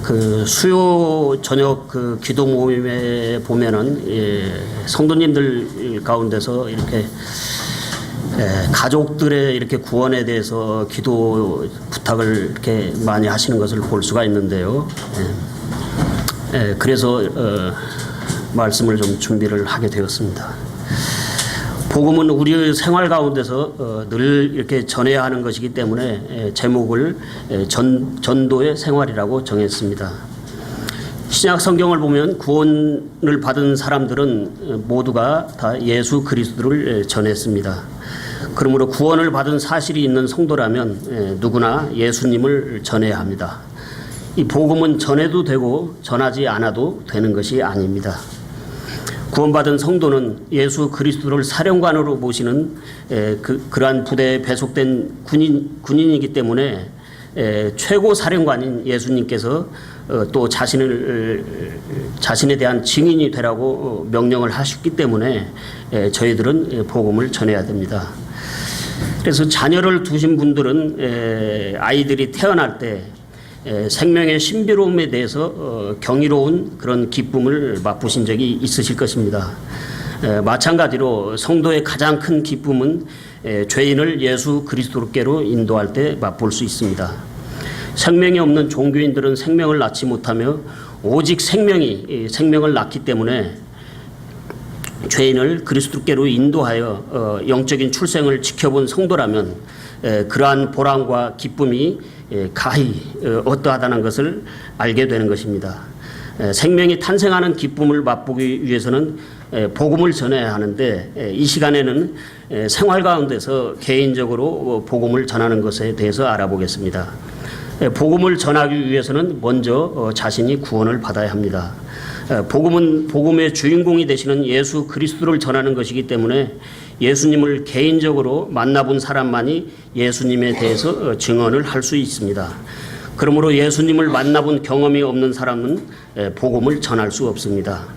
그 수요 저녁 그 기도 모임에 보면은 성도님들 가운데서 이렇게 가족들의 이렇게 구원에 대해서 기도 부탁을 이렇게 많이 하시는 것을 볼 수가 있는데요. 그래서 말씀을 좀 준비를 하게 되었습니다. 복음은 우리의 생활 가운데서 늘 이렇게 전해야 하는 것이기 때문에 제목을 전도의 생활이라고 정했습니다. 신약 성경을 보면 구원을 받은 사람들은 모두가 다 예수 그리스도를 전했습니다. 그러므로 구원을 받은 사실이 있는 성도라면 누구나 예수님을 전해야 합니다. 이 복음은 전해도 되고 전하지 않아도 되는 것이 아닙니다. 구원받은 성도는 예수 그리스도를 사령관으로 모시는 그러한 부대에 배속된 군인이기 때문에 최고 사령관인 예수님께서 또 자신에 대한 증인이 되라고 명령을 하셨기 때문에 저희들은 복음을 전해야 됩니다. 그래서 자녀를 두신 분들은 아이들이 태어날 때 생명의 신비로움에 대해서 경이로운 그런 기쁨을 맛보신 적이 있으실 것입니다. 마찬가지로 성도의 가장 큰 기쁨은 죄인을 예수 그리스도께로 인도할 때 맛볼 수 있습니다. 생명이 없는 종교인들은 생명을 낳지 못하며 오직 생명이 생명을 낳기 때문에 죄인을 그리스도께로 인도하여 영적인 출생을 지켜본 성도라면 그러한 보람과 기쁨이 가히 어떠하다는 것을 알게 되는 것입니다. 생명이 탄생하는 기쁨을 맛보기 위해서는 복음을 전해야 하는데 이 시간에는 생활 가운데서 개인적으로 복음을 전하는 것에 대해서 알아보겠습니다. 복음을 전하기 위해서는 먼저 자신이 구원을 받아야 합니다. 복음은 복음의 주인공이 되시는 예수 그리스도를 전하는 것이기 때문에 예수님을 개인적으로 만나본 사람만이 예수님에 대해서 증언을 할 수 있습니다. 그러므로 예수님을 만나본 경험이 없는 사람은 복음을 전할 수 없습니다.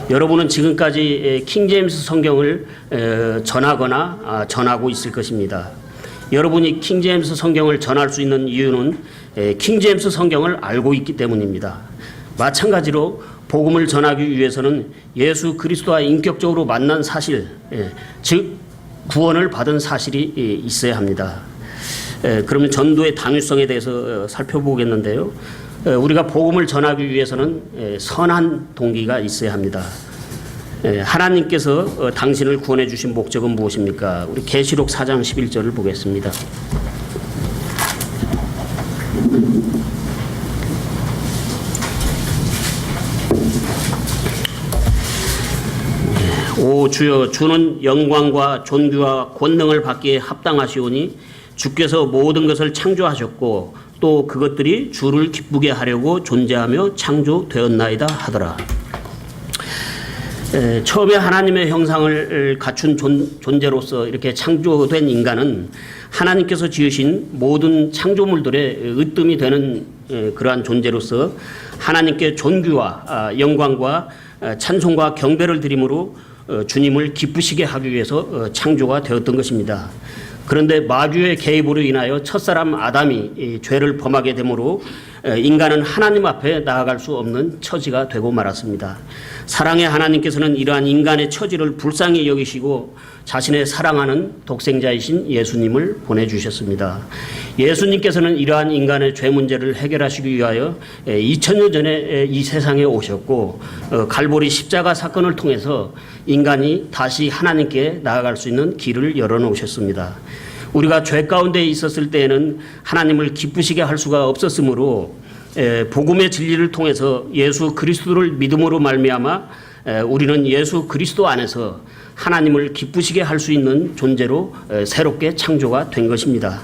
여러분은 지금까지 킹제임스 성경을 전하거나 전하고 있을 것입니다. 여러분이 킹제임스 성경을 전할 수 있는 이유는 킹제임스 성경을 알고 있기 때문입니다. 마찬가지로 복음을 전하기 위해서는 예수 그리스도와 인격적으로 만난 사실, 즉 구원을 받은 사실이 있어야 합니다. 그러면 전도의 당위성에 대해서 살펴보겠는데요. 우리가 복음을 전하기 위해서는 선한 동기가 있어야 합니다. 하나님께서 당신을 구원해 주신 목적은 무엇입니까? 우리 계시록 4장 11절을 보겠습니다. 오 주여, 주는 영광과 존귀와 권능을 받기에 합당하시오니 주께서 모든 것을 창조하셨고 또 그것들이 주를 기쁘게 하려고 존재하며 창조되었나이다 하더라. 처음에 하나님의 형상을 갖춘 존재로서 이렇게 창조된 인간은 하나님께서 지으신 모든 창조물들의 으뜸이 되는 그러한 존재로서 하나님께 존귀와 영광과 찬송과 경배를 드림으로 주님을 기쁘시게 하기 위해서 창조가 되었던 것입니다. 그런데 마귀의 개입으로 인하여 첫사람 아담이 죄를 범하게 되므로 인간은 하나님 앞에 나아갈 수 없는 처지가 되고 말았습니다. 사랑의 하나님께서는 이러한 인간의 처지를 불쌍히 여기시고 자신의 사랑하는 독생자이신 예수님을 보내주셨습니다. 예수님께서는 이러한 인간의 죄 문제를 해결하시기 위하여 2000년 전에 이 세상에 오셨고 갈보리 십자가 사건을 통해서 인간이 다시 하나님께 나아갈 수 있는 길을 열어놓으셨습니다. 우리가 죄 가운데 있었을 때에는 하나님을 기쁘시게 할 수가 없었으므로 복음의 진리를 통해서 예수 그리스도를 믿음으로 말미암아 우리는 예수 그리스도 안에서 하나님을 기쁘시게 할 수 있는 존재로 새롭게 창조가 된 것입니다.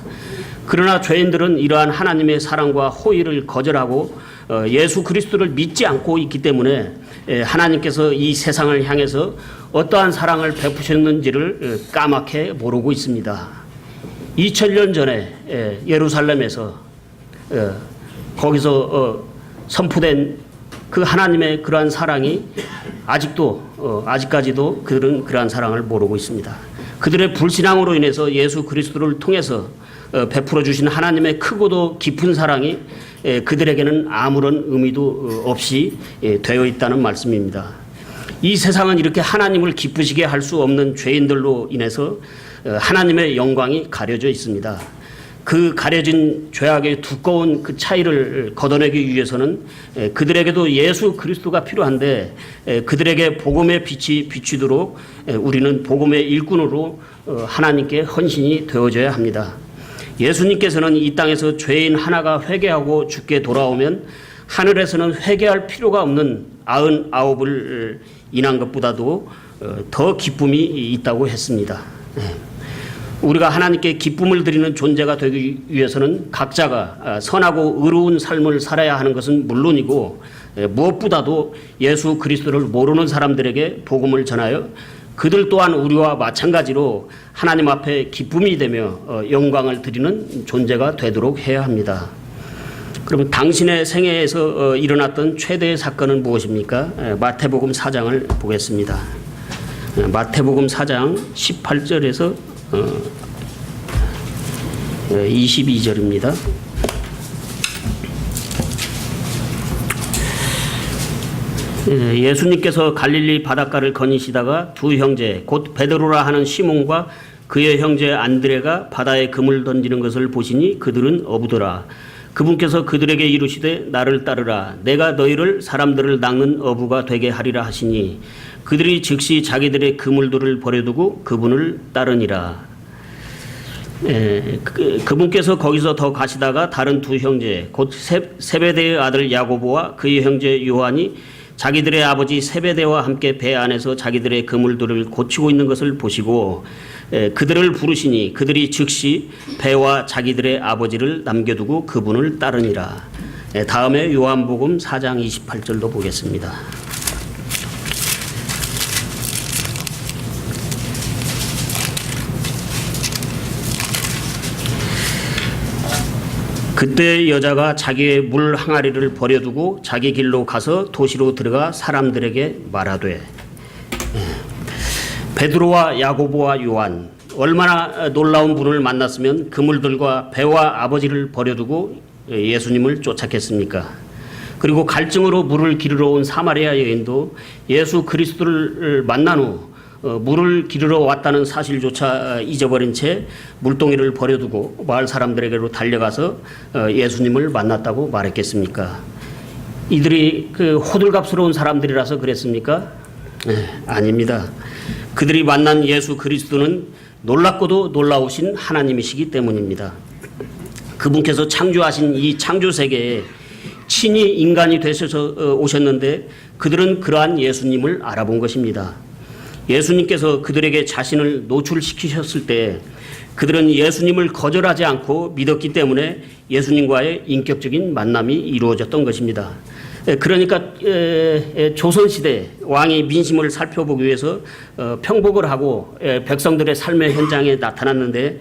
그러나 죄인들은 이러한 하나님의 사랑과 호의를 거절하고 예수 그리스도를 믿지 않고 있기 때문에 하나님께서 이 세상을 향해서 어떠한 사랑을 베푸셨는지를 까맣게 모르고 있습니다. 2000년 전에 예루살렘에서 거기서 선포된 그 하나님의 그러한 사랑이 아직까지도 그들은 그러한 사랑을 모르고 있습니다. 그들의 불신앙으로 인해서 예수 그리스도를 통해서 베풀어 주신 하나님의 크고도 깊은 사랑이 그들에게는 아무런 의미도 없이 되어 있다는 말씀입니다. 이 세상은 이렇게 하나님을 기쁘시게 할 수 없는 죄인들로 인해서 하나님의 영광이 가려져 있습니다. 그 가려진 죄악의 두꺼운 그 차이를 걷어내기 위해서는 그들에게도 예수 그리스도가 필요한데 그들에게 복음의 빛이 비추도록 우리는 복음의 일꾼으로 하나님께 헌신이 되어져야 합니다. 예수님께서는 이 땅에서 죄인 하나가 회개하고 죽게 돌아오면 하늘에서는 회개할 필요가 없는 99을 인한 것보다도 더 기쁨이 있다고 했습니다. 우리가 하나님께 기쁨을 드리는 존재가 되기 위해서는 각자가 선하고 의로운 삶을 살아야 하는 것은 물론이고 무엇보다도 예수 그리스도를 모르는 사람들에게 복음을 전하여 그들 또한 우리와 마찬가지로 하나님 앞에 기쁨이 되며 영광을 드리는 존재가 되도록 해야 합니다. 그러면 당신의 생애에서 일어났던 최대의 사건은 무엇입니까? 마태복음 4장을 보겠습니다. 마태복음 4장 18절에서 22절입니다. 예수님께서 갈릴리 바닷가를 거니시다가 두 형제 곧 베드로라 하는 시몬과 그의 형제 안드레가 바다에 금을 던지는 것을 보시니 그들은 어부더라. 그분께서 그들에게 이르시되 나를 따르라. 내가 너희를 사람들을 낚는 어부가 되게 하리라 하시니 그들이 즉시 자기들의 그물들을 버려두고 그분을 따르니라. 그분께서 거기서 더 가시다가 다른 두 형제 곧 세베대의 아들 야고보와 그의 형제 요한이 자기들의 아버지 세베대와 함께 배 안에서 자기들의 그물들을 고치고 있는 것을 보시고 그들을 부르시니 그들이 즉시 배와 자기들의 아버지를 남겨두고 그분을 따르니라. 다음에 요한복음 4장 28절도 보겠습니다. 그때 여자가 자기의 물 항아리를 버려두고 자기 길로 가서 도시로 들어가 사람들에게 말하되. 베드로와 야고보와 요한 얼마나 놀라운 분을 만났으면 그물들과 배와 아버지를 버려두고 예수님을 쫓았겠습니까? 그리고 갈증으로 물을 기르러 온 사마리아 여인도 예수 그리스도를 만난 후 물을 기르러 왔다는 사실조차 잊어버린 채 물동이를 버려두고 마을 사람들에게로 달려가서 예수님을 만났다고 말했겠습니까? 이들이 그 호들갑스러운 사람들이라서 그랬습니까? 아닙니다. 그들이 만난 예수 그리스도는 놀랍고도 놀라우신 하나님이시기 때문입니다. 그분께서 창조하신 이 창조 세계에 친히 인간이 되셔서 오셨는데 그들은 그러한 예수님을 알아본 것입니다. 예수님께서 그들에게 자신을 노출시키셨을 때 그들은 예수님을 거절하지 않고 믿었기 때문에 예수님과의 인격적인 만남이 이루어졌던 것입니다. 그러니까 조선시대 왕이 민심을 살펴보기 위해서 평복을 하고 백성들의 삶의 현장에 나타났는데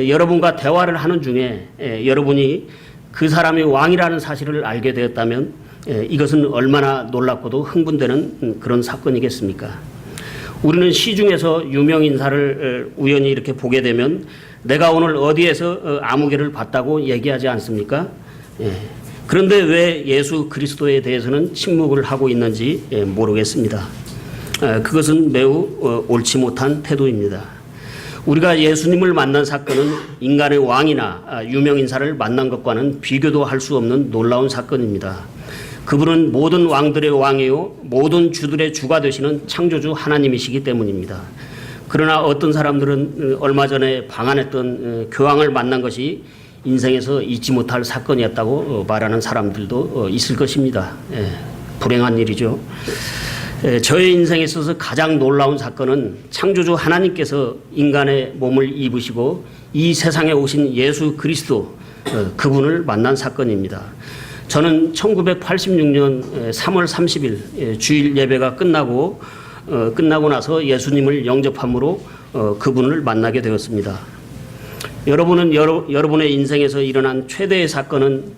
여러분과 대화를 하는 중에 여러분이 그 사람이 왕이라는 사실을 알게 되었다면 이것은 얼마나 놀랍고도 흥분되는 그런 사건이겠습니까? 우리는 시중에서 유명 인사를 우연히 이렇게 보게 되면 내가 오늘 어디에서 아무개를 봤다고 얘기하지 않습니까? 그런데 왜 예수 그리스도에 대해서는 침묵을 하고 있는지 모르겠습니다. 그것은 매우 옳지 못한 태도입니다. 우리가 예수님을 만난 사건은 인간의 왕이나 유명 인사를 만난 것과는 비교도 할 수 없는 놀라운 사건입니다. 그분은 모든 왕들의 왕이요 모든 주들의 주가 되시는 창조주 하나님이시기 때문입니다. 그러나 어떤 사람들은 얼마 전에 방한했던 교황을 만난 것이 인생에서 잊지 못할 사건이었다고 말하는 사람들도 있을 것입니다. 불행한 일이죠. 저의 인생에 있어서 가장 놀라운 사건은 창조주 하나님께서 인간의 몸을 입으시고 이 세상에 오신 예수 그리스도 그분을 만난 사건입니다. 저는 1986년 3월 30일 주일 예배가 끝나고 나서 예수님을 영접함으로 그분을 만나게 되었습니다. 여러분은 여러분의 인생에서 일어난 최대의 사건은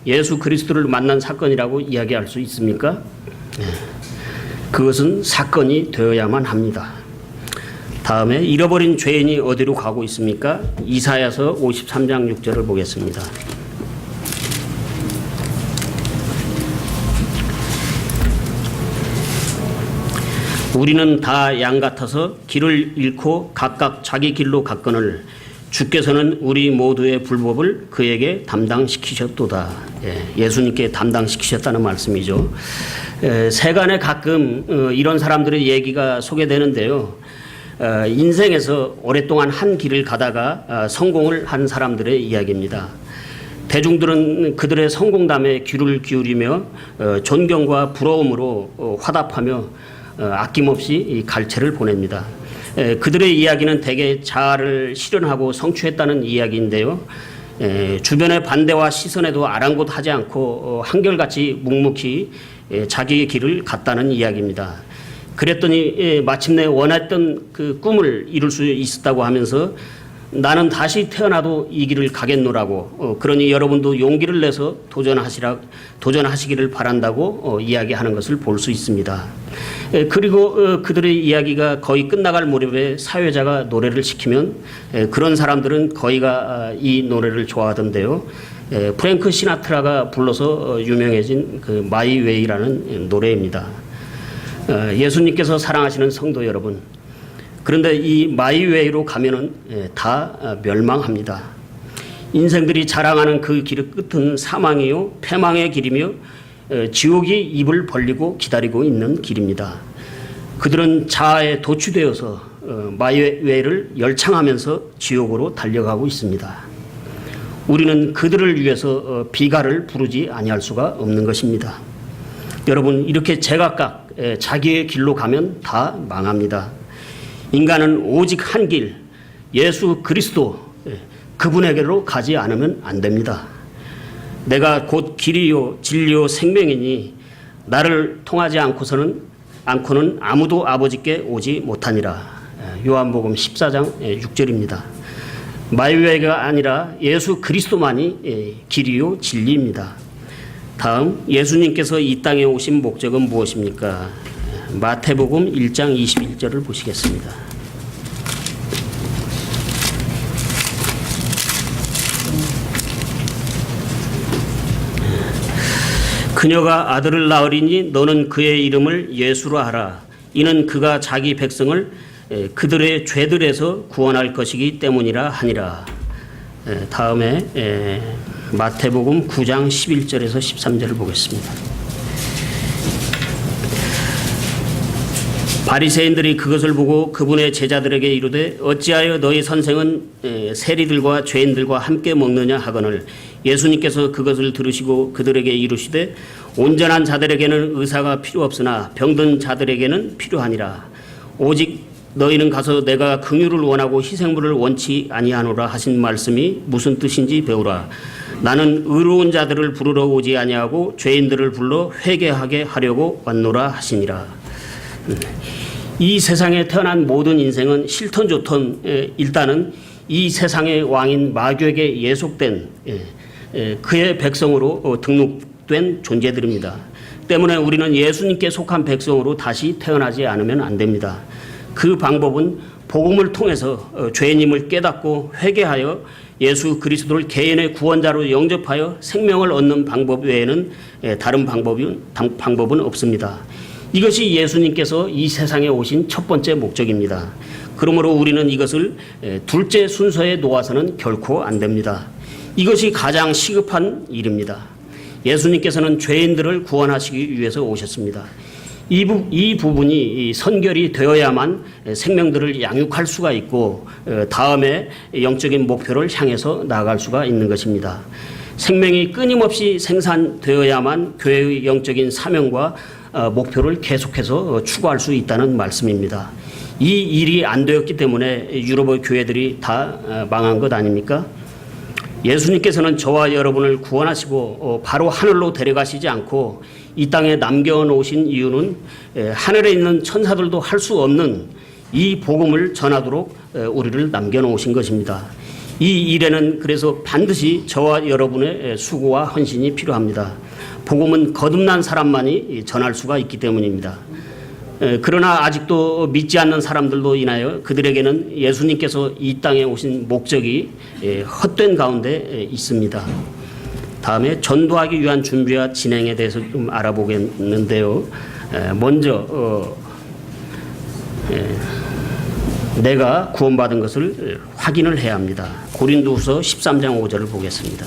예수 그리스도를 만난 사건이라고 이야기할 수 있습니까? 그것은 사건이 되어야만 합니다. 다음에 잃어버린 죄인이 어디로 가고 있습니까? 이사야서 53장 6절을 보겠습니다. 우리는 다 양 같아서 길을 잃고 각각 자기 길로 갔거늘 주께서는 우리 모두의 불법을 그에게 담당시키셨도다. 예수님께 담당시키셨다는 말씀이죠. 세간에 가끔 이런 사람들의 얘기가 소개되는데요. 인생에서 오랫동안 한 길을 가다가 성공을 한 사람들의 이야기입니다. 대중들은 그들의 성공담에 귀를 기울이며 존경과 부러움으로 화답하며 아낌없이 갈채를 보냅니다. 그들의 이야기는 대개 자아를 실현하고 성취했다는 이야기인데요. 주변의 반대와 시선에도 아랑곳하지 않고 한결같이 묵묵히 자기의 길을 갔다는 이야기입니다. 그랬더니 마침내 원했던 그 꿈을 이룰 수 있었다고 하면서 나는 다시 태어나도 이 길을 가겠노라고 그러니 여러분도 용기를 내서 도전하시기를 바란다고 이야기하는 것을 볼 수 있습니다. 그리고 그들의 이야기가 거의 끝나갈 무렵에 사회자가 노래를 시키면 그런 사람들은 거의가 이 노래를 좋아하던데요. 프랭크 시나트라가 불러서 유명해진 그 마이 웨이라는 노래입니다. 예수님께서 사랑하시는 성도 여러분, 그런데 이 마이웨이로 가면은 다 멸망합니다. 인생들이 자랑하는 그 길의 끝은 사망이요 패망의 길이며 지옥이 입을 벌리고 기다리고 있는 길입니다. 그들은 자아에 도취되어서 마이웨이를 열창하면서 지옥으로 달려가고 있습니다. 우리는 그들을 위해서 비가를 부르지 아니할 수가 없는 것입니다. 여러분, 이렇게 제각각 자기의 길로 가면 다 망합니다. 인간은 오직 한 길, 예수 그리스도 그분에게로 가지 않으면 안 됩니다. 내가 곧 길이요 진리요 생명이니 나를 통하지 않고는 아무도 아버지께 오지 못하니라. 요한복음 14장 6절입니다. 마이웨이가 아니라 예수 그리스도만이 길이요 진리입니다. 다음, 예수님께서 이 땅에 오신 목적은 무엇입니까? 마태복음 1장 21절을 보시겠습니다. 그녀가 아들을 낳으리니 너는 그의 이름을 예수로 하라. 이는 그가 자기 백성을 그들의 죄들에서 구원할 것이기 때문이라 하니라. 다음에 마태복음 9장 11절에서 13절을 보겠습니다. 바리새인들이 그것을 보고 그분의 제자들에게 이르되 어찌하여 너희 선생은 세리들과 죄인들과 함께 먹느냐 하거늘 예수님께서 그것을 들으시고 그들에게 이르시되 온전한 자들에게는 의사가 필요 없으나 병든 자들에게는 필요하니라. 오직 너희는 가서 내가 긍휼을 원하고 희생물을 원치 아니하노라 하신 말씀이 무슨 뜻인지 배우라. 나는 의로운 자들을 부르러 오지 아니하고 죄인들을 불러 회개하게 하려고 왔노라 하시니라. 이 세상에 태어난 모든 인생은 싫던 좋던 일단은 이 세상의 왕인 마귀에게 예속된 그의 백성으로 등록된 존재들입니다. 때문에 우리는 예수님께 속한 백성으로 다시 태어나지 않으면 안 됩니다. 그 방법은 복음을 통해서 죄인임을 깨닫고 회개하여 예수 그리스도를 개인의 구원자로 영접하여 생명을 얻는 방법 외에는 다른 방법은 없습니다. 이것이 예수님께서 이 세상에 오신 첫 번째 목적입니다. 그러므로 우리는 이것을 둘째 순서에 놓아서는 결코 안 됩니다. 이것이 가장 시급한 일입니다. 예수님께서는 죄인들을 구원하시기 위해서 오셨습니다. 이 부분이 선결이 되어야만 생명들을 양육할 수가 있고 다음에 영적인 목표를 향해서 나아갈 수가 있는 것입니다. 생명이 끊임없이 생산되어야만 교회의 영적인 사명과 목표를 계속해서 추구할 수 있다는 말씀입니다. 이 일이 안 되었기 때문에 유럽의 교회들이 다 망한 것 아닙니까? 예수님께서는 저와 여러분을 구원하시고 바로 하늘로 데려가시지 않고 이 땅에 남겨놓으신 이유는 하늘에 있는 천사들도 할 수 없는 이 복음을 전하도록 우리를 남겨놓으신 것입니다. 이 일에는 그래서 반드시 저와 여러분의 수고와 헌신이 필요합니다. 복음은 거듭난 사람만이 전할 수가 있기 때문입니다. 그러나 아직도 믿지 않는 사람들로 인하여 그들에게는 예수님께서 이 땅에 오신 목적이 헛된 가운데 있습니다. 다음에 전도하기 위한 준비와 진행에 대해서 좀 알아보겠는데요. 먼저 내가 구원받은 것을 확인을 해야 합니다. 고린도후서 13장 5절을 보겠습니다.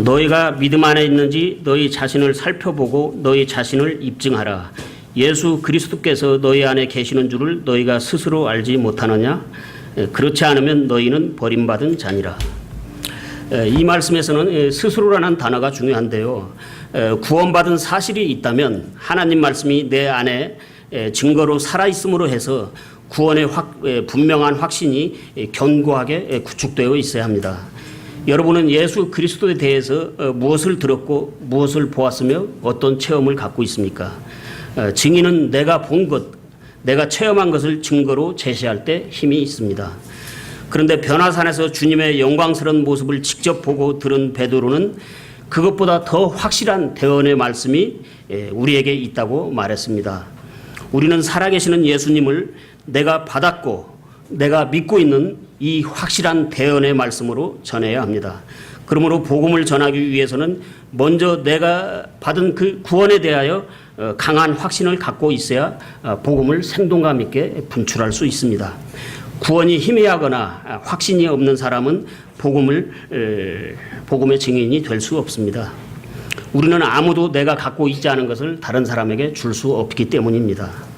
너희가 믿음 안에 있는지 너희 자신을 살펴보고 너희 자신을 입증하라. 예수 그리스도께서 너희 안에 계시는 줄을 너희가 스스로 알지 못하느냐? 그렇지 않으면 너희는 버림받은 자니라. 이 말씀에서는 스스로라는 단어가 중요한데요. 구원받은 사실이 있다면 하나님 말씀이 내 안에 증거로 살아있음으로 해서 구원의 분명한 확신이 견고하게 구축되어 있어야 합니다. 여러분은 예수 그리스도에 대해서 무엇을 들었고 무엇을 보았으며 어떤 체험을 갖고 있습니까? 증인은 내가 본 것, 내가 체험한 것을 증거로 제시할 때 힘이 있습니다. 그런데 변화산에서 주님의 영광스러운 모습을 직접 보고 들은 베드로는 그것보다 더 확실한 대언의 말씀이 우리에게 있다고 말했습니다. 우리는 살아계시는 예수님을 내가 받았고 내가 믿고 있는 이 확실한 대언의 말씀으로 전해야 합니다. 그러므로 복음을 전하기 위해서는 먼저 내가 받은 그 구원에 대하여 강한 확신을 갖고 있어야 복음을 생동감 있게 분출할 수 있습니다. 구원이 희미하거나 확신이 없는 사람은 복음의 증인이 될 수 없습니다. 우리는 아무도 내가 갖고 있지 않은 것을 다른 사람에게 줄 수 없기 때문입니다.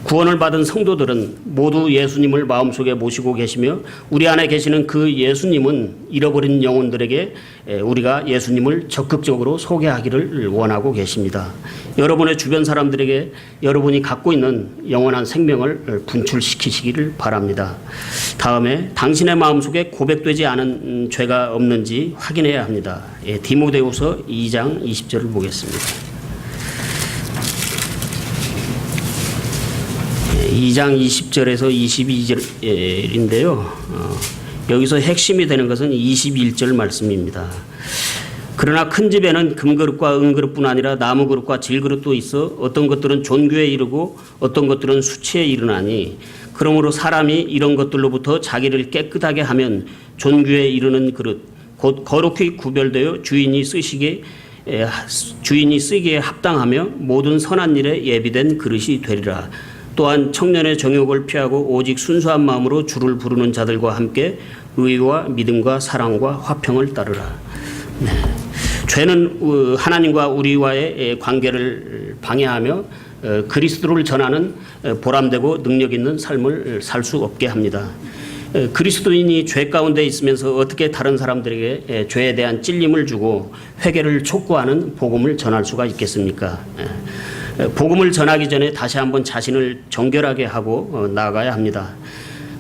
구원을 받은 성도들은 모두 예수님을 마음속에 모시고 계시며 우리 안에 계시는 그 예수님은 잃어버린 영혼들에게 우리가 예수님을 적극적으로 소개하기를 원하고 계십니다. 여러분의 주변 사람들에게 여러분이 갖고 있는 영원한 생명을 분출시키시기를 바랍니다. 다음에 당신의 마음속에 고백되지 않은 죄가 없는지 확인해야 합니다. 디모데후서 2장 20절을 보겠습니다. 2장 20절에서 22절인데요. 여기서 핵심이 되는 것은 21절 말씀입니다. 그러나 큰 집에는 금그릇과 은그릇뿐 아니라 나무그릇과 질그릇도 있어 어떤 것들은 존귀에 이르고 어떤 것들은 수치에 이르나니 그러므로 사람이 이런 것들로부터 자기를 깨끗하게 하면 존귀에 이르는 그릇 곧 거룩히 구별되어 주인이 쓰기에 합당하며 모든 선한 일에 예비된 그릇이 되리라. 또한 청년의 정욕을 피하고 오직 순수한 마음으로 주를 부르는 자들과 함께 의와 믿음과 사랑과 화평을 따르라. 네. 죄는 하나님과 우리와의 관계를 방해하며 그리스도를 전하는 보람되고 능력 있는 삶을 살 수 없게 합니다. 그리스도인이 죄 가운데 있으면서 어떻게 다른 사람들에게 죄에 대한 찔림을 주고 회개를 촉구하는 복음을 전할 수가 있겠습니까? 복음을 전하기 전에 다시 한번 자신을 정결하게 하고 나아가야 합니다.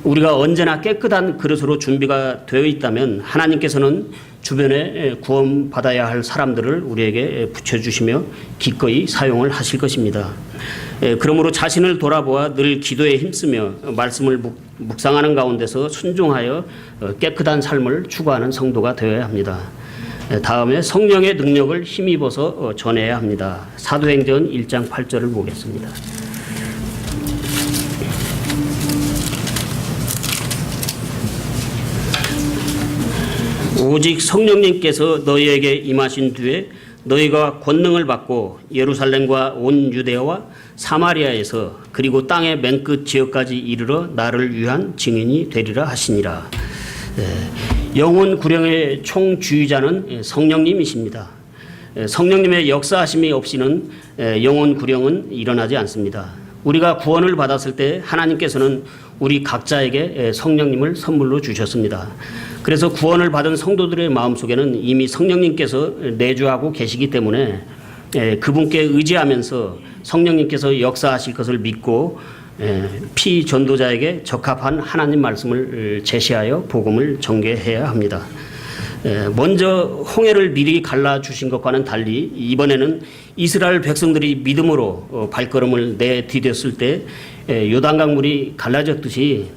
우리가 언제나 깨끗한 그릇으로 준비가 되어 있다면 하나님께서는 주변에 구원받아야 할 사람들을 우리에게 붙여주시며 기꺼이 사용을 하실 것입니다. 그러므로 자신을 돌아보아 늘 기도에 힘쓰며 말씀을 묵상하는 가운데서 순종하여 깨끗한 삶을 추구하는 성도가 되어야 합니다. 다음에 성령의 능력을 힘입어서 전해야 합니다. 사도행전 1장 8절을 보겠습니다. 오직 성령님께서 너희에게 임하신 뒤에 너희가 권능을 받고 예루살렘과 온 유대와 사마리아에서 그리고 땅의 맨끝 지역까지 이르러 나를 위한 증인이 되리라 하시니라. 영혼 구령의 총주의자는 성령님이십니다. 성령님의 역사하심이 없이는 영혼 구령은 일어나지 않습니다. 우리가 구원을 받았을 때 하나님께서는 우리 각자에게 성령님을 선물로 주셨습니다. 그래서 구원을 받은 성도들의 마음속에는 이미 성령님께서 내주하고 계시기 때문에 그분께 의지하면서 성령님께서 역사하실 것을 믿고 피전도자에게 적합한 하나님 말씀을 제시하여 복음을 전개해야 합니다. 먼저 홍해를 미리 갈라주신 것과는 달리 이번에는 이스라엘 백성들이 믿음으로 발걸음을 내디뎠을 때 요단강물이 갈라졌듯이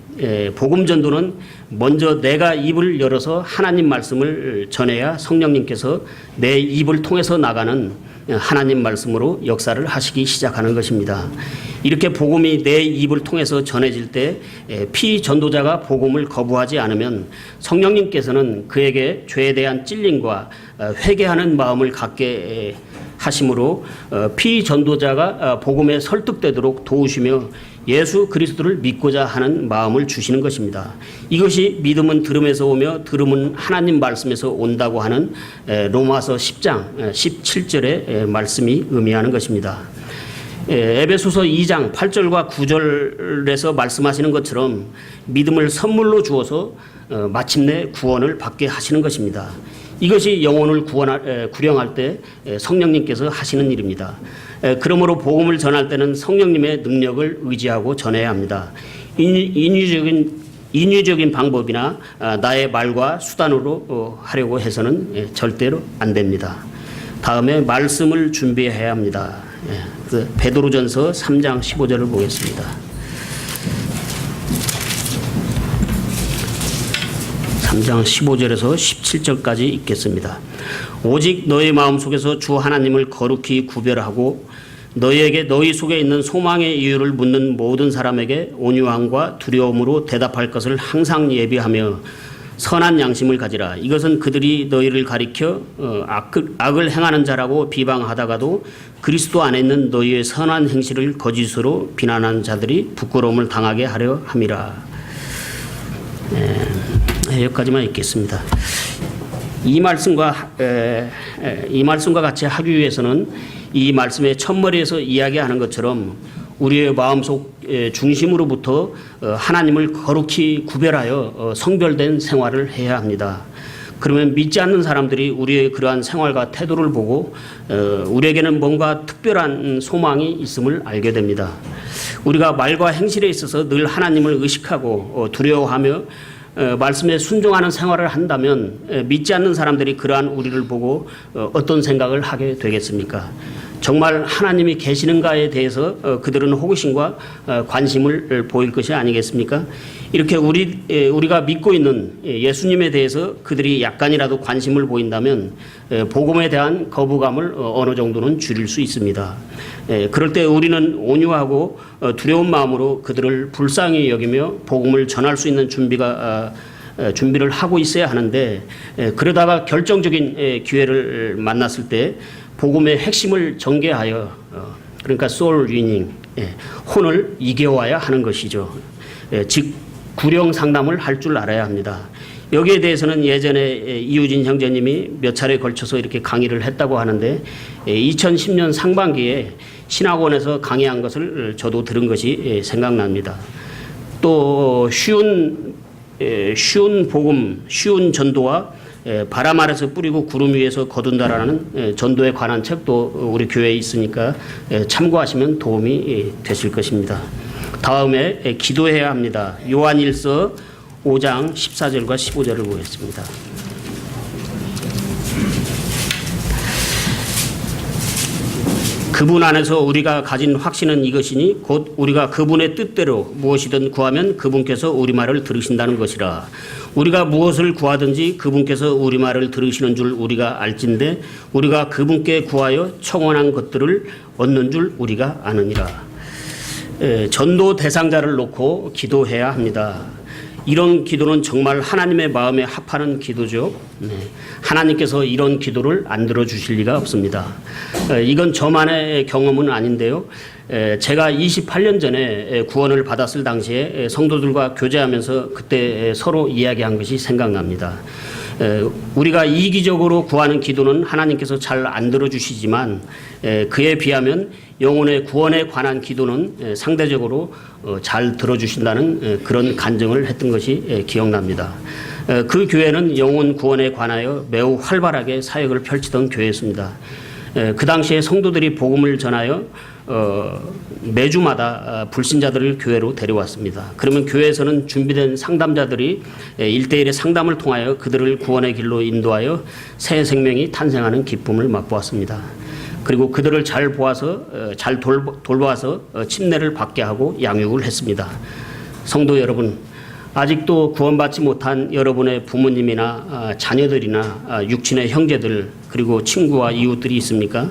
복음 전도는 먼저 내가 입을 열어서 하나님 말씀을 전해야 성령님께서 내 입을 통해서 나가는 하나님 말씀으로 역사를 하시기 시작하는 것입니다. 이렇게 복음이 내 입을 통해서 전해질 때 피전도자가 복음을 거부하지 않으면 성령님께서는 그에게 죄에 대한 찔림과 회개하는 마음을 갖게 하심으로 피전도자가 복음에 설득되도록 도우시며 예수 그리스도를 믿고자 하는 마음을 주시는 것입니다. 이것이 믿음은 들음에서 오며 들음은 하나님 말씀에서 온다고 하는 로마서 10장 17절의 말씀이 의미하는 것입니다. 에베소서 2장 8절과 9절에서 말씀하시는 것처럼 믿음을 선물로 주어서 마침내 구원을 받게 하시는 것입니다. 이것이 영혼을 구령할 때 성령님께서 하시는 일입니다. 그러므로 복음을 전할 때는 성령님의 능력을 의지하고 전해야 합니다. 인위적인 방법이나 나의 말과 수단으로 하려고 해서는 절대로 안 됩니다. 다음에 말씀을 준비해야 합니다. 베드로전서 3장 15절을 보겠습니다. 3장 15절에서 17절까지 읽겠습니다. 오직 너희 마음속에서 주 하나님을 거룩히 구별하고 너희에게 너희 속에 있는 소망의 이유를 묻는 모든 사람에게 온유함과 두려움으로 대답할 것을 항상 예비하며 선한 양심을 가지라. 이것은 그들이 너희를 가리켜 악을 행하는 자라고 비방하다가도 그리스도 안에 있는 너희의 선한 행실을 거짓으로 비난하는 자들이 부끄러움을 당하게 하려 함이라. 여기까지만 읽겠습니다. 이 말씀과 같이 하기 위해서는 이 말씀의 첫머리에서 이야기하는 것처럼 우리의 마음속 중심으로부터 하나님을 거룩히 구별하여 성별된 생활을 해야 합니다. 그러면 믿지 않는 사람들이 우리의 그러한 생활과 태도를 보고 우리에게는 뭔가 특별한 소망이 있음을 알게 됩니다. 우리가 말과 행실에 있어서 늘 하나님을 의식하고 두려워하며 말씀에 순종하는 생활을 한다면 믿지 않는 사람들이 그러한 우리를 보고 어떤 생각을 하게 되겠습니까? 정말 하나님이 계시는가에 대해서 그들은 호기심과 관심을 보일 것이 아니겠습니까? 이렇게 우리가 믿고 있는 예수님에 대해서 그들이 약간이라도 관심을 보인다면 복음에 대한 거부감을 어느 정도는 줄일 수 있습니다. 그럴 때 우리는 온유하고 두려운 마음으로 그들을 불쌍히 여기며 복음을 전할 수 있는 준비를 하고 있어야 하는데 그러다가 결정적인 기회를 만났을 때 복음의 핵심을 전개하여 그러니까 soul winning, 혼을 이겨와야 하는 것이죠. 즉 구령 상담을 할 줄 알아야 합니다. 여기에 대해서는 예전에 이우진 형제님이 몇 차례 걸쳐서 이렇게 강의를 했다고 하는데 2010년 상반기에 신학원에서 강의한 것을 저도 들은 것이 생각납니다. 또 쉬운 복음, 쉬운 전도와 바람 아래서 뿌리고 구름 위에서 거둔다라는 전도에 관한 책도 우리 교회에 있으니까 참고하시면 도움이 되실 것입니다. 다음에 기도해야 합니다. 요한일서 5장 14절과 15절을 보겠습니다. 그분 안에서 우리가 가진 확신은 이것이니 곧 우리가 그분의 뜻대로 무엇이든 구하면 그분께서 우리 말을 들으신다는 것이라. 우리가 무엇을 구하든지 그분께서 우리 말을 들으시는 줄 우리가 알진대 우리가 그분께 구하여 청원한 것들을 얻는 줄 우리가 아느니라. 전도 대상자를 놓고 기도해야 합니다. 이런 기도는 정말 하나님의 마음에 합하는 기도죠. 하나님께서 이런 기도를 안 들어주실 리가 없습니다. 이건 저만의 경험은 아닌데요. 제가 28년 전에 구원을 받았을 당시에 성도들과 교제하면서 그때 서로 이야기한 것이 생각납니다. 우리가 이기적으로 구하는 기도는 하나님께서 잘 안 들어주시지만 그에 비하면 영혼의 구원에 관한 기도는 상대적으로 잘 들어주신다는 그런 간증을 했던 것이 기억납니다. 그 교회는 영혼 구원에 관하여 매우 활발하게 사역을 펼치던 교회였습니다. 그 당시에 성도들이 복음을 전하여 매주마다 불신자들을 교회로 데려왔습니다. 그러면 교회에서는 준비된 상담자들이 1대1의 상담을 통하여 그들을 구원의 길로 인도하여 새 생명이 탄생하는 기쁨을 맛보았습니다. 그리고 그들을 잘 돌봐서 침례를 받게 하고 양육을 했습니다. 성도 여러분, 아직도 구원받지 못한 여러분의 부모님이나 자녀들이나 육친의 형제들 그리고 친구와 이웃들이 있습니까?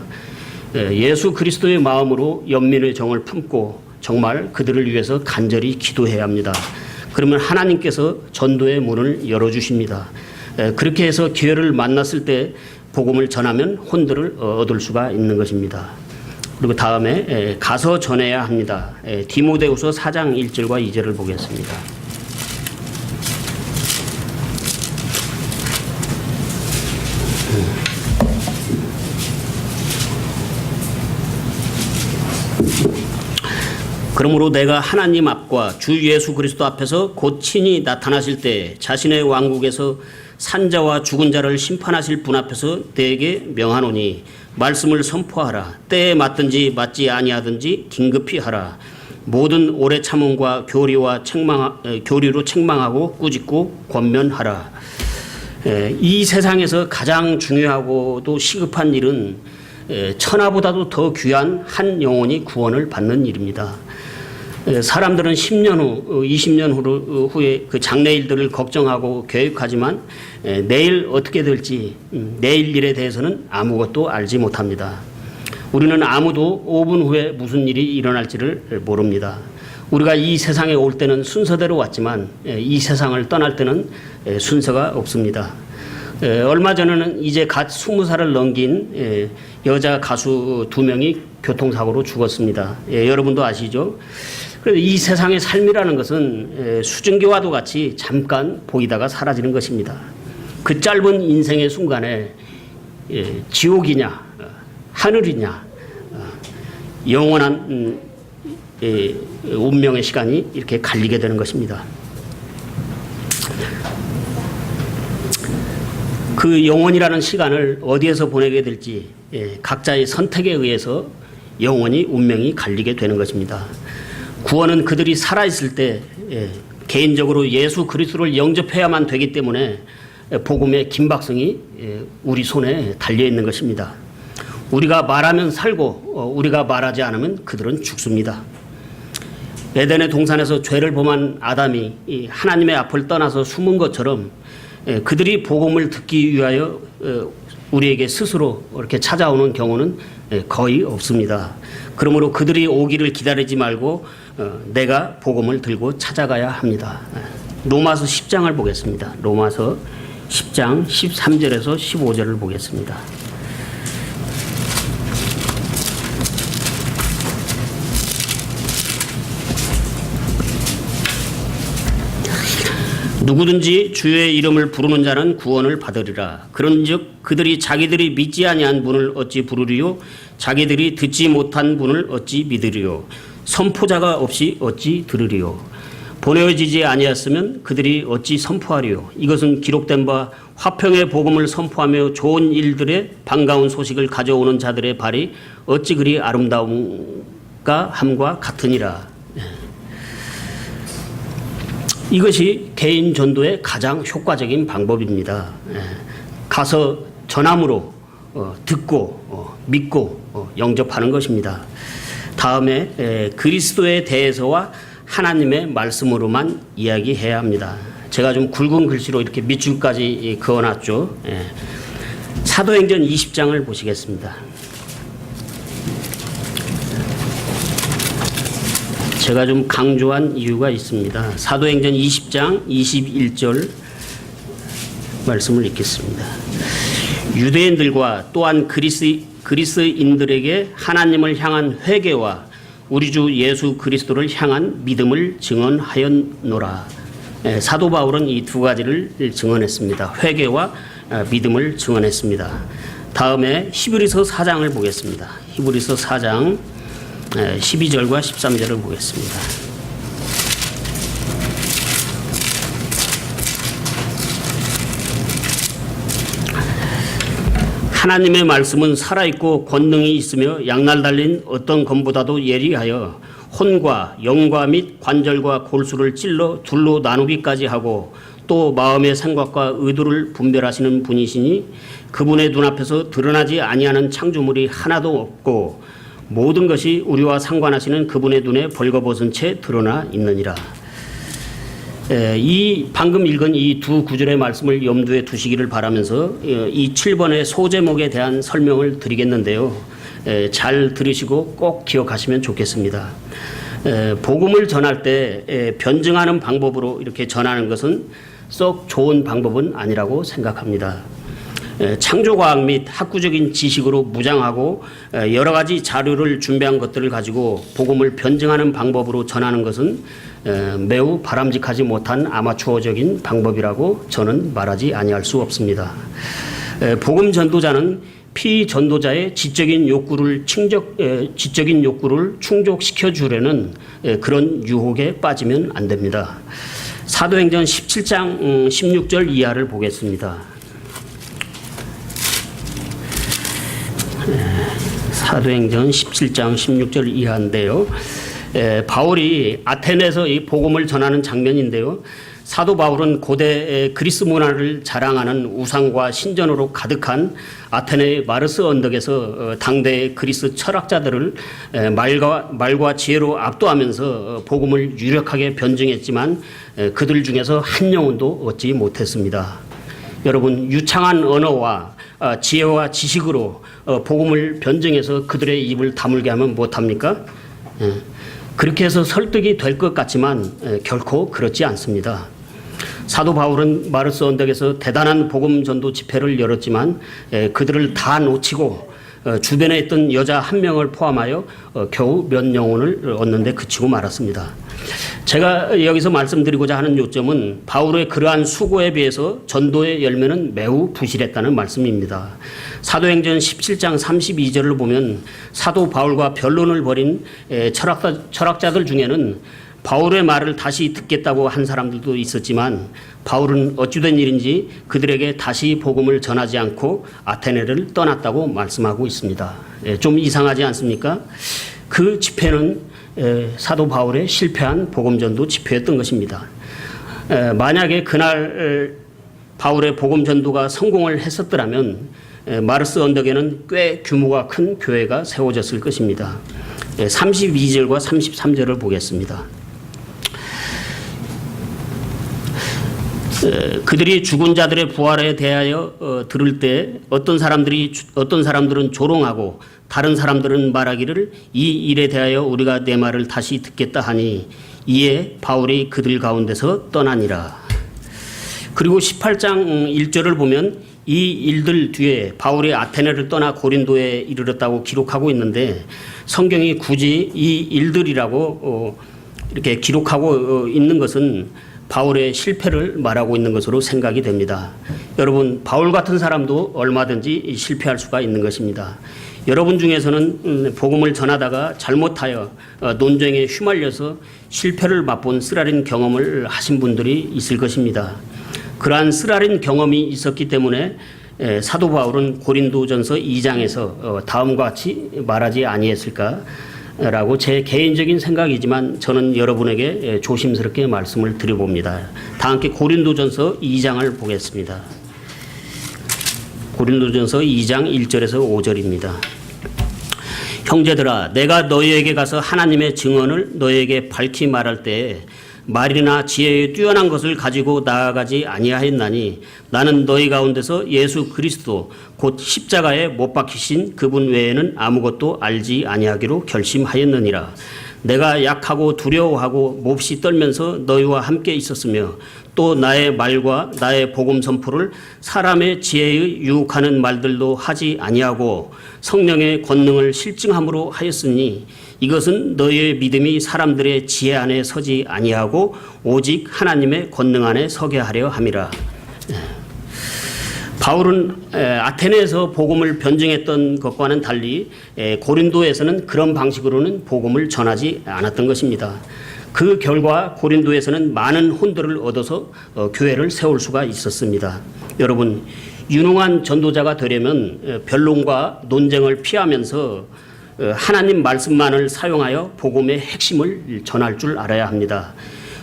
예수 그리스도의 마음으로 연민의 정을 품고 정말 그들을 위해서 간절히 기도해야 합니다. 그러면 하나님께서 전도의 문을 열어주십니다. 그렇게 해서 기회를 만났을 때 복음을 전하면 혼들을 얻을 수가 있는 것입니다. 그리고 다음에 가서 전해야 합니다. 디모데후서 4장 1절과 2절을 보겠습니다. 그러므로 내가 하나님 앞과 주 예수 그리스도 앞에서 곧 친히 나타나실 때 자신의 왕국에서 산자와 죽은 자를 심판하실 분 앞에서 너에게 명하노니 말씀을 선포하라. 때에 맞든지 맞지 아니하든지 긴급히 하라. 모든 오래 참음과 교리로 책망하고 꾸짖고 권면하라. 이 세상에서 가장 중요하고도 시급한 일은 천하보다도 더 귀한 한 영혼이 구원을 받는 일입니다. 사람들은 10년 후, 20년 후에 그 장래일들을 걱정하고 계획하지만 내일 어떻게 될지, 내일 일에 대해서는 아무것도 알지 못합니다. 우리는 아무도 5분 후에 무슨 일이 일어날지를 모릅니다. 우리가 이 세상에 올 때는 순서대로 왔지만 이 세상을 떠날 때는 순서가 없습니다. 얼마 전에는 이제 갓 20살을 넘긴 여자 가수 2명이 교통사고로 죽었습니다. 여러분도 아시죠? 그래서 이 세상의 삶이라는 것은 수증기와도 같이 잠깐 보이다가 사라지는 것입니다. 그 짧은 인생의 순간에 지옥이냐 하늘이냐 영원한 운명의 시간이 이렇게 갈리게 되는 것입니다. 그 영원이라는 시간을 어디에서 보내게 될지 각자의 선택에 의해서 영원히 운명이 갈리게 되는 것입니다. 구원은 그들이 살아있을 때 개인적으로 예수 그리스도를 영접해야만 되기 때문에 복음의 긴박성이 우리 손에 달려있는 것입니다. 우리가 말하면 살고 우리가 말하지 않으면 그들은 죽습니다. 에덴의 동산에서 죄를 범한 아담이 하나님의 앞을 떠나서 숨은 것처럼 그들이 복음을 듣기 위하여 우리에게 스스로 이렇게 찾아오는 경우는 거의 없습니다. 그러므로 그들이 오기를 기다리지 말고 내가 복음을 들고 찾아가야 합니다. 로마서 10장을 보겠습니다. 로마서 10장 13절에서 15절을 보겠습니다. 누구든지 주의 이름을 부르는 자는 구원을 받으리라. 그런즉 그들이 자기들이 믿지 아니한 분을 어찌 부르리요? 자기들이 듣지 못한 분을 어찌 믿으리요? 선포자가 없이 어찌 들으리요? 보내어지지 아니하였으면 그들이 어찌 선포하리요? 이것은 기록된 바 화평의 복음을 선포하며 좋은 일들의 반가운 소식을 가져오는 자들의 발이 어찌 그리 아름다운가 함과 같으니라. 이것이 개인 전도의 가장 효과적인 방법입니다. 가서 전함으로 듣고 믿고 영접하는 것입니다. 다음에 그리스도에 대해서와 하나님의 말씀으로만 이야기해야 합니다. 제가 좀 굵은 글씨로 이렇게 밑줄까지 그어놨죠. 사도행전 20장을 보시겠습니다. 제가 좀 강조한 이유가 있습니다. 사도행전 20장 21절 말씀을 읽겠습니다. 유대인들과 또한 그리스인들에게 하나님을 향한 회개와 우리 주 예수 그리스도를 향한 믿음을 증언하였노라. 사도 바울은 이 두 가지를 증언했습니다. 회개와 믿음을 증언했습니다. 다음에 히브리서 4장을 보겠습니다. 히브리서 4장 12절과 13절을 보겠습니다. 하나님의 말씀은 살아있고 권능이 있으며 양날 달린 어떤 검보다도 예리하여 혼과 영과 및 관절과 골수를 찔러 둘로 나누기까지 하고 또 마음의 생각과 의도를 분별하시는 분이시니 그분의 눈앞에서 드러나지 아니하는 창조물이 하나도 없고 모든 것이 우리와 상관하시는 그분의 눈에 벌거벗은 채 드러나 있느니라. 이 방금 읽은 이 두 구절의 말씀을 염두에 두시기를 바라면서 이 7번의 소제목에 대한 설명을 드리겠는데요. 잘 들으시고 꼭 기억하시면 좋겠습니다. 복음을 전할 때 변증하는 방법으로 이렇게 전하는 것은 썩 좋은 방법은 아니라고 생각합니다. 창조과학 및 학구적인 지식으로 무장하고 여러 가지 자료를 준비한 것들을 가지고 복음을 변증하는 방법으로 전하는 것은 매우 바람직하지 못한 아마추어적인 방법이라고 저는 말하지 아니할 수 없습니다. 복음 전도자는 피전도자의 지적인 욕구를 충족시켜 주려는 그런 유혹에 빠지면 안 됩니다. 사도행전 17장 16절 이하를 보겠습니다. 사도행전 17장 16절 이하인데요. 바울이 아테네에서 이 복음을 전하는 장면인데요. 사도 바울은 고대 그리스 문화를 자랑하는 우상과 신전으로 가득한 아테네의 마르스 언덕에서 당대의 그리스 철학자들을 말과 지혜로 압도하면서 복음을 유력하게 변증했지만 그들 중에서 한 영혼도 얻지 못했습니다. 여러분, 유창한 언어와 지혜와 지식으로 복음을 변증해서 그들의 입을 다물게 하면 못합니까? 그렇게 해서 설득이 될 것 같지만 결코 그렇지 않습니다. 사도 바울은 마르스 언덕에서 대단한 복음 전도 집회를 열었지만 그들을 다 놓치고 주변에 있던 여자 한 명을 포함하여 겨우 몇 영혼을 얻는 데 그치고 말았습니다. 제가 여기서 말씀드리고자 하는 요점은 바울의 그러한 수고에 비해서 전도의 열매는 매우 부실했다는 말씀입니다. 사도행전 17장 32절을 보면 사도 바울과 변론을 벌인 철학자들 중에는 바울의 말을 다시 듣겠다고 한 사람들도 있었지만 바울은 어찌된 일인지 그들에게 다시 복음을 전하지 않고 아테네를 떠났다고 말씀하고 있습니다. 좀 이상하지 않습니까? 그 집회는 사도 바울의 실패한 복음전도 집회였던 것입니다. 만약에 그날 바울의 복음전도가 성공을 했었더라면 마르스 언덕에는 꽤 규모가 큰 교회가 세워졌을 것입니다. 32절과 33절을 보겠습니다. 그들이 죽은 자들의 부활에 대하여 들을 때 어떤 사람들은 조롱하고 다른 사람들은 말하기를 이 일에 대하여 우리가 내 말을 다시 듣겠다 하니 이에 바울이 그들 가운데서 떠나니라. 그리고 18장 1절을 보면 이 일들 뒤에 바울이 아테네를 떠나 고린도에 이르렀다고 기록하고 있는데 성경이 굳이 이 일들이라고 이렇게 기록하고 있는 것은 바울의 실패를 말하고 있는 것으로 생각이 됩니다. 여러분, 바울 같은 사람도 얼마든지 실패할 수가 있는 것입니다. 여러분 중에서는 복음을 전하다가 잘못하여 논쟁에 휘말려서 실패를 맛본 쓰라린 경험을 하신 분들이 있을 것입니다. 그러한 쓰라린 경험이 있었기 때문에 사도 바울은 고린도전서 2장에서 다음과 같이 말하지 아니했을까라고 제 개인적인 생각이지만 저는 여러분에게 조심스럽게 말씀을 드려봅니다. 다 함께 고린도전서 2장을 보겠습니다. 고린도전서 2장 1절에서 5절입니다. 형제들아, 내가 너희에게 가서 하나님의 증언을 너희에게 밝히 말할 때에 말이나 지혜에 뛰어난 것을 가지고 나아가지 아니하였나니 나는 너희 가운데서 예수 그리스도 곧 십자가에 못 박히신 그분 외에는 아무것도 알지 아니하기로 결심하였느니라. 내가 약하고 두려워하고 몹시 떨면서 너희와 함께 있었으며 또 나의 말과 나의 복음 선포를 사람의 지혜의 유혹하는 말들도 하지 아니하고 성령의 권능을 실증함으로 하였으니 이것은 너희의 믿음이 사람들의 지혜 안에 서지 아니하고 오직 하나님의 권능 안에 서게 하려 함이라. 바울은 아테네에서 복음을 변증했던 것과는 달리 고린도에서는 그런 방식으로는 복음을 전하지 않았던 것입니다. 그 결과 고린도에서는 많은 혼들을 얻어서 교회를 세울 수가 있었습니다. 여러분, 유능한 전도자가 되려면 변론과 논쟁을 피하면서 하나님 말씀만을 사용하여 복음의 핵심을 전할 줄 알아야 합니다.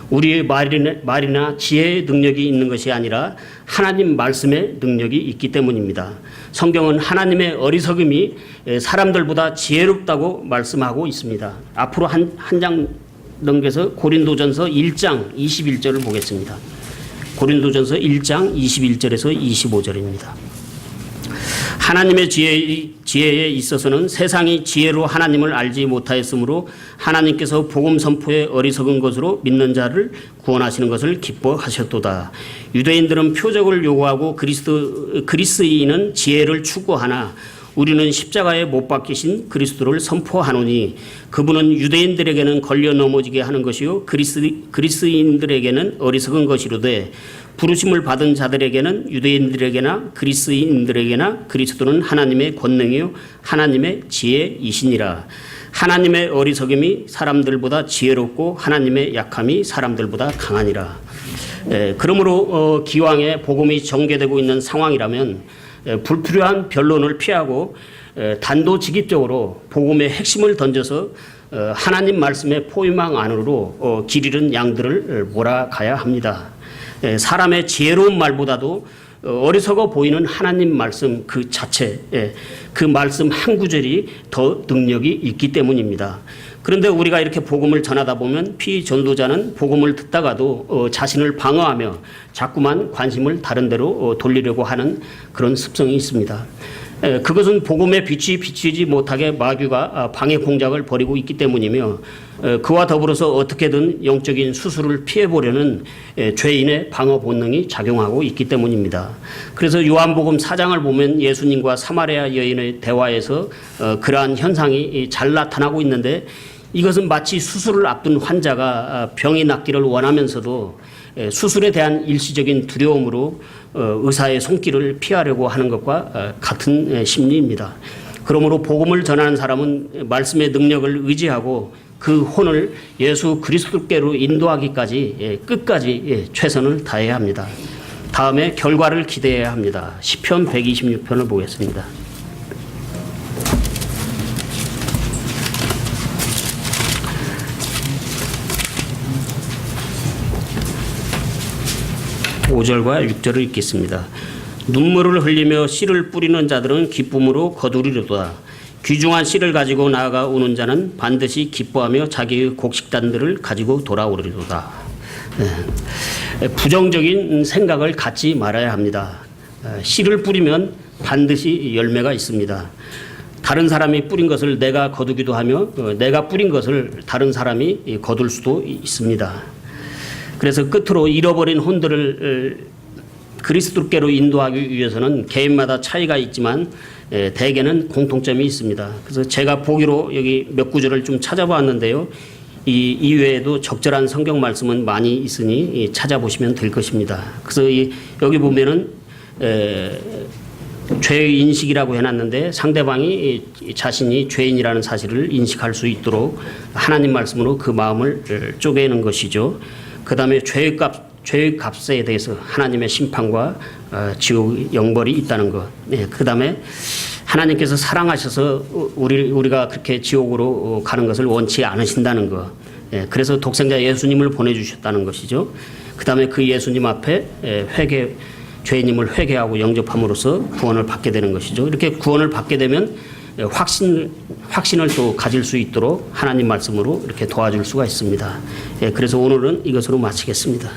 우리의 말이나 지혜의 능력이 있는 것이 아니라 하나님 말씀의 능력이 있기 때문입니다. 성경은 하나님의 어리석음이 사람들보다 지혜롭다고 말씀하고 있습니다. 앞으로 한 장 넘겨서 고린도전서 1장 21절을 보겠습니다. 고린도전서 1장 21절에서 25절입니다. 하나님의 지혜에 있어서는 세상이 지혜로 하나님을 알지 못하였으므로 하나님께서 복음 선포에 어리석은 것으로 믿는 자를 구원하시는 것을 기뻐하셨도다. 유대인들은 표적을 요구하고 그리스인은 지혜를 추구하나 우리는 십자가에 못 박히신 그리스도를 선포하노니 그분은 유대인들에게는 걸려 넘어지게 하는 것이요 그리스인들에게는 어리석은 것이로되 부르심을 받은 자들에게는 유대인들에게나 그리스인들에게나 그리스도는 하나님의 권능이요 하나님의 지혜이시니라. 하나님의 어리석음이 사람들보다 지혜롭고 하나님의 약함이 사람들보다 강하니라. 그러므로 기왕에 복음이 전개되고 있는 상황이라면 불필요한 변론을 피하고 단도직입적으로 복음의 핵심을 던져서 하나님 말씀의 포위망 안으로 길 잃은 양들을 몰아가야 합니다. 사람의 지혜로운 말보다도 어리석어 보이는 하나님 말씀 그 자체, 그 말씀 한 구절이 더 능력이 있기 때문입니다. 그런데 우리가 이렇게 복음을 전하다 보면 피전도자는 복음을 듣다가도 자신을 방어하며 자꾸만 관심을 다른 데로 돌리려고 하는 그런 습성이 있습니다. 그것은 복음의 빛이 비치지 못하게 마귀가 방해 공작을 벌이고 있기 때문이며 그와 더불어서 어떻게든 영적인 수술을 피해보려는 죄인의 방어 본능이 작용하고 있기 때문입니다. 그래서 요한복음 4장을 보면 예수님과 사마리아 여인의 대화에서 그러한 현상이 잘 나타나고 있는데 이것은 마치 수술을 앞둔 환자가 병이 낫기를 원하면서도 수술에 대한 일시적인 두려움으로 의사의 손길을 피하려고 하는 것과 같은 심리입니다. 그러므로 복음을 전하는 사람은 말씀의 능력을 의지하고 그 혼을 예수 그리스도께로 인도하기까지 끝까지 최선을 다해야 합니다. 다음에 결과를 기대해야 합니다. 시편 126편을 보겠습니다. (5절과 6절을) 읽겠습니다. 눈물을 흘리며 씨를 뿌리는 자들은 기쁨으로 거두리로다. 귀중한 씨를 가지고 나아가 오는 자는 반드시 기뻐하며 자기의 곡식단들을 가지고 돌아오리로다. 부정적인 생각을 갖지 말아야 합니다. 씨를 뿌리면 반드시 열매가 있습니다. 다른 사람이 뿌린 것을 내가 거두기도 하며 내가 뿌린 것을 다른 사람이 거둘 수도 있습니다. 그래서 끝으로 잃어버린 혼들을 그리스도께로 인도하기 위해서는 개인마다 차이가 있지만 대개는 공통점이 있습니다. 그래서 제가 보기로 여기 몇 구절을 좀 찾아봤는데요. 이 이외에도 적절한 성경 말씀은 많이 있으니 찾아보시면 될 것입니다. 그래서 여기 보면은 죄의 인식이라고 해놨는데 상대방이 자신이 죄인이라는 사실을 인식할 수 있도록 하나님 말씀으로 그 마음을 쪼개는 것이죠. 그 다음에 죄의 값에 대해서 하나님의 심판과 지옥 영벌이 있다는 것. 그 다음에 하나님께서 사랑하셔서 우리가 그렇게 지옥으로 가는 것을 원치 않으신다는 것. 그래서 독생자 예수님을 보내주셨다는 것이죠. 그 다음에 그 예수님 앞에 죄인임을 회개하고 영접함으로써 구원을 받게 되는 것이죠. 이렇게 구원을 받게 되면 확신을 또 가질 수 있도록 하나님 말씀으로 이렇게 도와줄 수가 있습니다. 그래서 오늘은 이것으로 마치겠습니다.